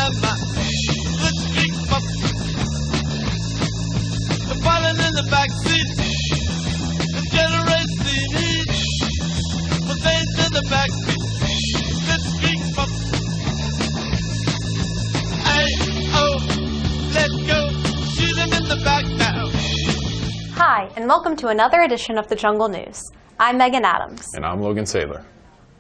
have my good big pup. The falling in the back seat and generates the heat. But they to the back seat, good big pup. Let's go, shoot him in the back now. Hi, and welcome to another edition of the Jungle News. I'm Megan Adams. And I'm Logan Saylor.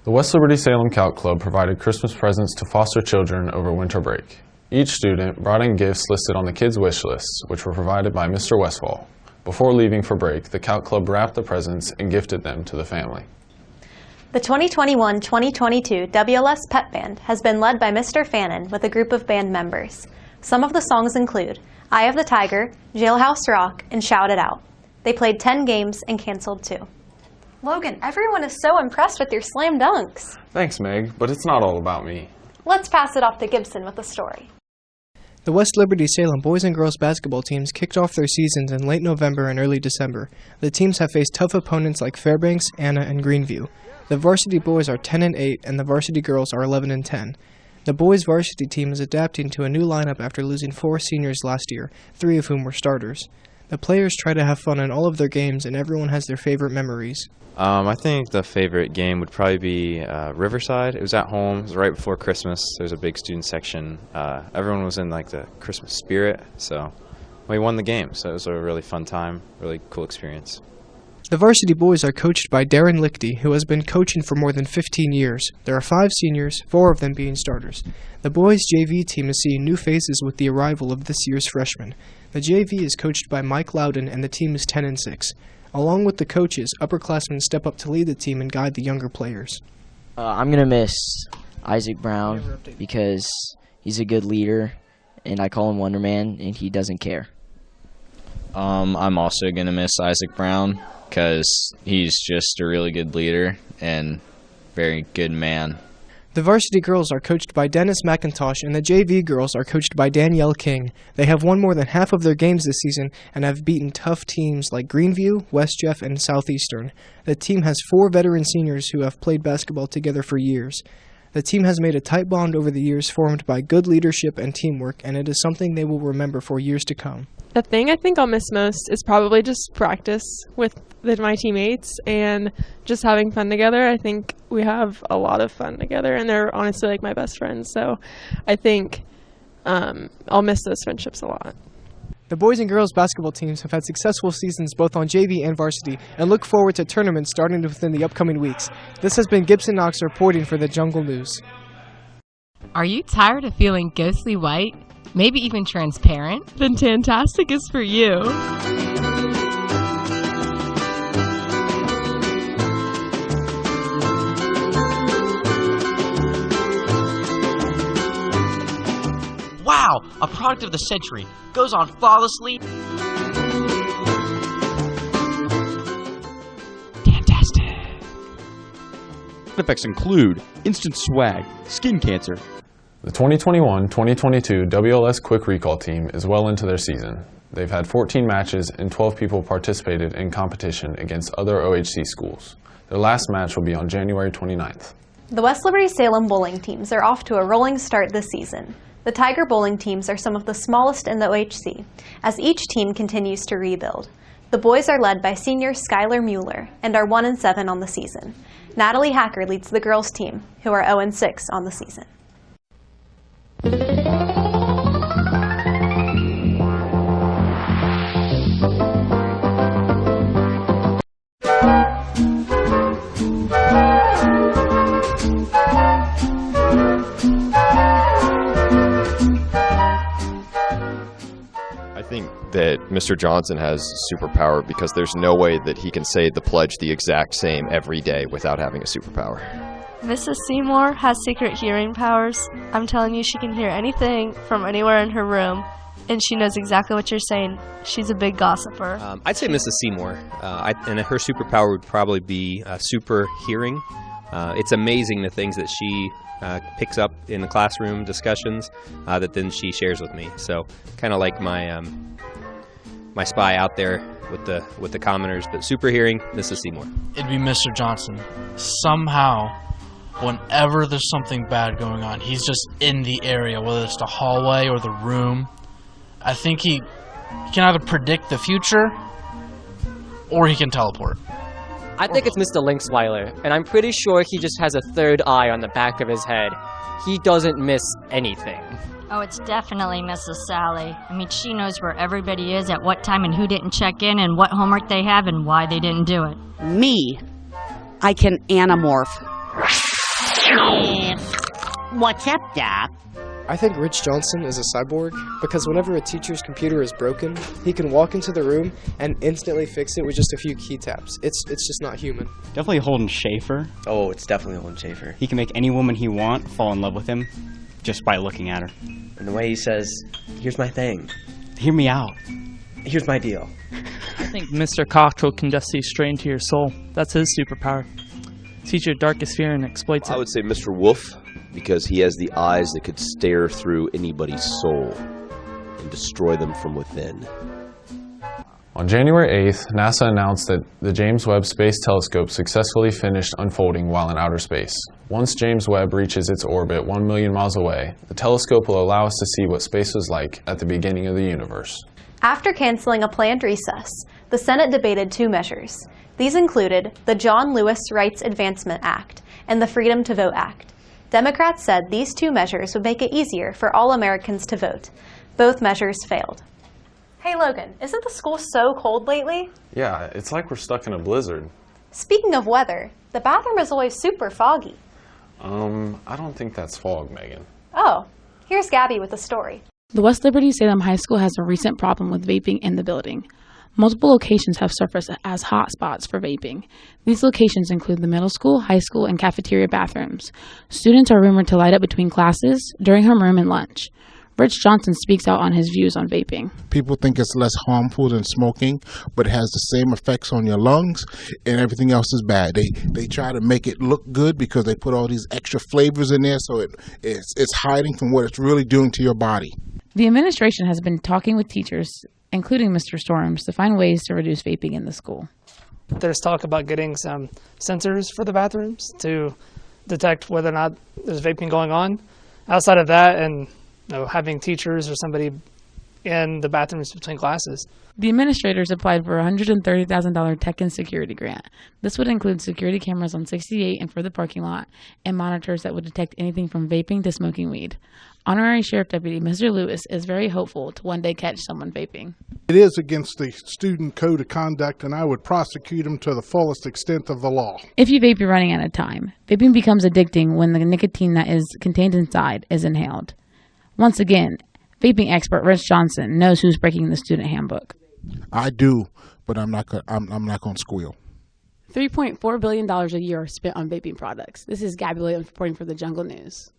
The West Liberty Salem Scout Club provided Christmas presents to foster children over winter break. Each student brought in gifts listed on the kids' wish lists, which were provided by Mr. Westfall. Before leaving for break, the Scout Club wrapped the presents and gifted them to the family. The 2021-2022 WLS Pep Band has been led by Mr. Fannin with a group of band members. Some of the songs include Eye of the Tiger, Jailhouse Rock, and Shout It Out. They played 10 games and canceled 2. Logan, everyone is so impressed with your slam dunks. Thanks, Meg, but it's not all about me. Let's pass it off to Gibson with the story. The West Liberty Salem boys and girls basketball teams kicked off their seasons in late November and early December. The teams have faced tough opponents like Fairbanks, Anna, and Greenview. The varsity boys are 10-8 and the varsity girls are 11-10. The boys varsity team is adapting to a new lineup after losing 4 seniors last year, 3 of whom were starters. The players try to have fun in all of their games and everyone has their favorite memories. I think the favorite game would probably be Riverside. It was at home. It was right before Christmas. There's a big student section. Everyone was in like the Christmas spirit, so we won the game. So it was a really fun time, really cool experience. The varsity boys are coached by Darren Lichty, who has been coaching for more than 15 years. There are 5 seniors, 4 of them being starters. The boys' JV team is seeing new faces with the arrival of this year's freshmen. The JV is coached by Mike Loudon, and the team is 10-6. Along with the coaches, upperclassmen step up to lead the team and guide the younger players. I'm going to miss Isaac Brown because he's a good leader, and I call him Wonder Man, and he doesn't care. I'm also going to miss Isaac Brown because he's just a really good leader and very good man. The varsity girls are coached by Dennis McIntosh, and the JV girls are coached by Danielle King. They have won more than half of their games this season and have beaten tough teams like Greenview, West Jeff, and Southeastern. The team has 4 veteran seniors who have played basketball together for years. The team has made a tight bond over the years formed by good leadership and teamwork, and it is something they will remember for years to come. The thing I think I'll miss most is probably just practice with my teammates and just having fun together. I think we have a lot of fun together, and they're honestly like my best friends. So I think I'll miss those friendships a lot. The boys and girls basketball teams have had successful seasons both on JV and varsity and look forward to tournaments starting within the upcoming weeks. This has been Gibson Knox reporting for the Jungle News. Are you tired of feeling ghostly white? Maybe even transparent? Then Tantastic is for you. Wow, a product of the century. Goes on flawlessly. Fantastic. Side effects include instant swag, skin cancer. The 2021-2022 WLS Quick Recall team is well into their season. They've had 14 matches and 12 people participated in competition against other OHC schools. Their last match will be on January 29th. The West Liberty Salem bowling teams are off to a rolling start this season. The Tiger bowling teams are some of the smallest in the OHC, as each team continues to rebuild. The boys are led by senior Skylar Mueller and are 1-7 on the season. Natalie Hacker leads the girls team, who are 0-6 on the season. I think that Mr. Johnson has superpower because there's no way that he can say the pledge the exact same every day without having a superpower. Mrs. Seymour has secret hearing powers. I'm telling you, she can hear anything from anywhere in her room, and she knows exactly what you're saying. She's a big gossiper. I'd say Mrs. Seymour, and her superpower would probably be super hearing. It's amazing the things that she picks up in the classroom discussions that then she shares with me. So kind of like my my spy out there with the commoners, but super hearing, Mrs. Seymour. It'd be Mr. Johnson. Somehow whenever there's something bad going on, he's just in the area, whether it's the hallway or the room. I think he can either predict the future or he can teleport. I think it's Mr. Linksweiler, and I'm pretty sure he just has a third eye on the back of his head. He doesn't miss anything. Oh, it's definitely Mrs. Sally. I mean, she knows where everybody is, at what time, and who didn't check in, and what homework they have, and why they didn't do it. Me, I can anamorph. What's up, Doc? I think Rich Johnson is a cyborg because whenever a teacher's computer is broken, he can walk into the room and instantly fix it with just a few key taps. It's just not human. Definitely Holden Schaefer. Oh, it's definitely Holden Schaefer. He can make any woman he wants fall in love with him just by looking at her. And the way he says, here's my thing. Hear me out. Here's my deal. I think Mr. Cockrell can just see straight into your soul. That's his superpower. Sees your darkest fear and exploits it. I would say Mr. Wolf, because he has the eyes that could stare through anybody's soul and destroy them from within. On January 8th, NASA announced that the James Webb Space Telescope successfully finished unfolding while in outer space. Once James Webb reaches its orbit 1 million miles away, the telescope will allow us to see what space was like at the beginning of the universe. After canceling a planned recess, the Senate debated two measures. These included the John Lewis Rights Advancement Act and the Freedom to Vote Act. Democrats said these two measures would make it easier for all Americans to vote. Both measures failed. Hey Logan, isn't the school so cold lately? Yeah, it's like we're stuck in a blizzard. Speaking of weather, the bathroom is always super foggy. I don't think that's fog, Megan. Oh, here's Gabby with the story. The West Liberty Salem High School has a recent problem with vaping in the building. Multiple locations have surfaced as hot spots for vaping. These locations include the middle school, high school, and cafeteria bathrooms. Students are rumored to light up between classes, during homeroom, and lunch. Rich Johnson speaks out on his views on vaping. People think it's less harmful than smoking, but it has the same effects on your lungs, and everything else is bad. They try to make it look good because they put all these extra flavors in there, so it's hiding from what it's really doing to your body. The administration has been talking with teachers, including Mr. Storms, to find ways to reduce vaping in the school. There's talk about getting some sensors for the bathrooms to detect whether or not there's vaping going on. Outside of that, and having teachers or somebody in the bathrooms between classes. The administrators applied for a $130,000 tech and security grant. This would include security cameras on 68 and for the parking lot, and monitors that would detect anything from vaping to smoking weed. Honorary Sheriff Deputy Mr. Lewis is very hopeful to one day catch someone vaping. It is against the student code of conduct, and I would prosecute them to the fullest extent of the law. If you vape, you're running out of time. Vaping becomes addicting when the nicotine that is contained inside is inhaled. Once again, vaping expert Rich Johnson knows who's breaking the student handbook. I do, but I'm not going to squeal. $3.4 billion a year are spent on vaping products. This is Gabby Williams reporting for the Jungle News.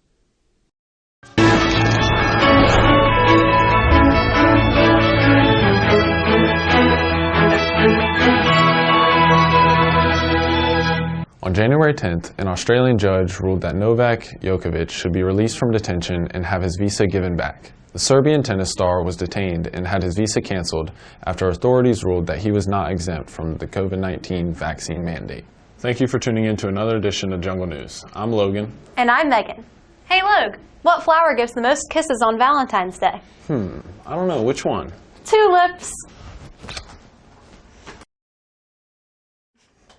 On January 10th, an Australian judge ruled that Novak Djokovic should be released from detention and have his visa given back. The Serbian tennis star was detained and had his visa canceled after authorities ruled that he was not exempt from the COVID-19 vaccine mandate. Thank you for tuning in to another edition of Jungle News. I'm Logan. And I'm Megan. Hey Log, what flower gives the most kisses on Valentine's Day? I don't know, which one? Tulips.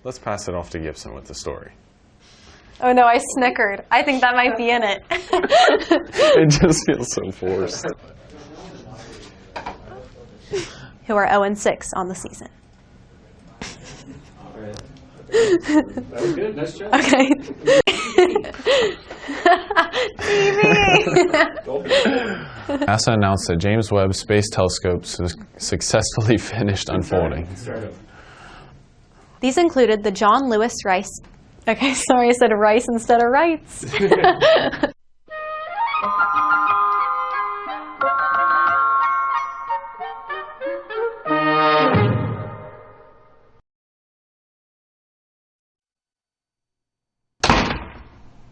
Let's pass it off to Gibson with the story. Oh no, I snickered. I think that might be in it. It just feels so forced. Who are 0-6 on the season. That was good, nice job. Okay. NASA announced that James Webb Space Telescope successfully finished unfolding. These included the John Lewis Rice. Okay, sorry, I said rice instead of rights.